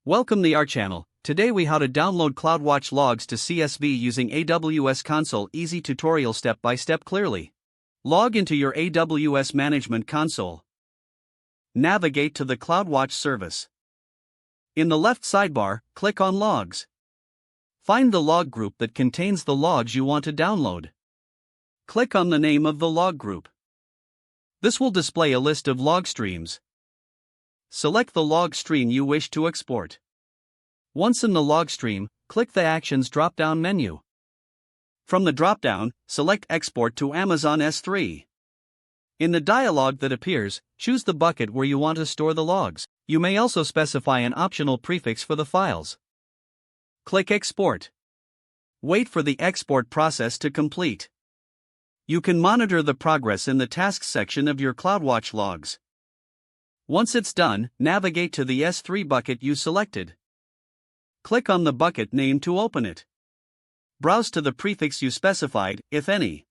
Welcome to our channel. Today we how to download CloudWatch logs to CSV using AWS console. Easy tutorial step by step clearly. Log into your AWS management console. Navigate to the CloudWatch service. In the left sidebar, click on Logs. Find the log group that contains the logs you want to download. Click on the name of the log group. This will display a list of log streams. Select the log stream you wish to export. Once in the log stream, click the Actions drop-down menu. From the drop-down, select Export to Amazon S3. In the dialog that appears, choose the bucket where you want to store the logs. You may also specify an optional prefix for the files. Click Export. Wait for the export process to complete. You can monitor the progress in the Tasks section of your CloudWatch logs. Once it's done, navigate to the S3 bucket you selected. Click on the bucket name to open it. Browse to the prefix you specified, if any.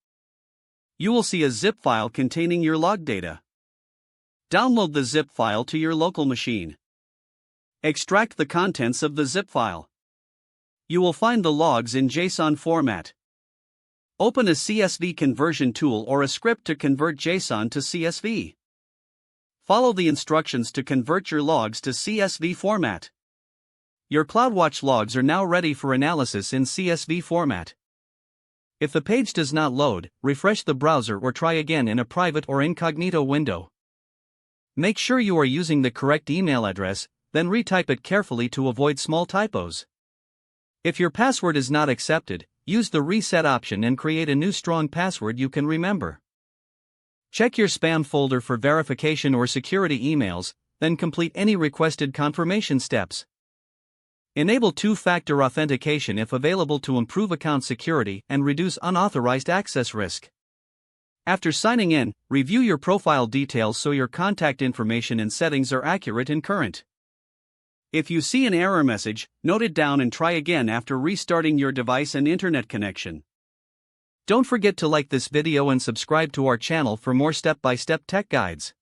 You will see a zip file containing your log data. Download the zip file to your local machine. Extract the contents of the zip file. You will find the logs in JSON format. Open a CSV conversion tool or a script to convert JSON to CSV. Follow the instructions to convert your logs to CSV format. Your CloudWatch logs are now ready for analysis in CSV format. If the page does not load, refresh the browser or try again in a private or incognito window. Make sure you are using the correct email address, then retype it carefully to avoid small typos. If your password is not accepted, use the reset option and create a new strong password you can remember. Check your spam folder for verification or security emails, then complete any requested confirmation steps. Enable two-factor authentication if available to improve account security and reduce unauthorized access risk. After signing in, review your profile details so your contact information and settings are accurate and current. If you see an error message, note it down and try again after restarting your device and internet connection. Don't forget to like this video and subscribe to our channel for more step-by-step tech guides.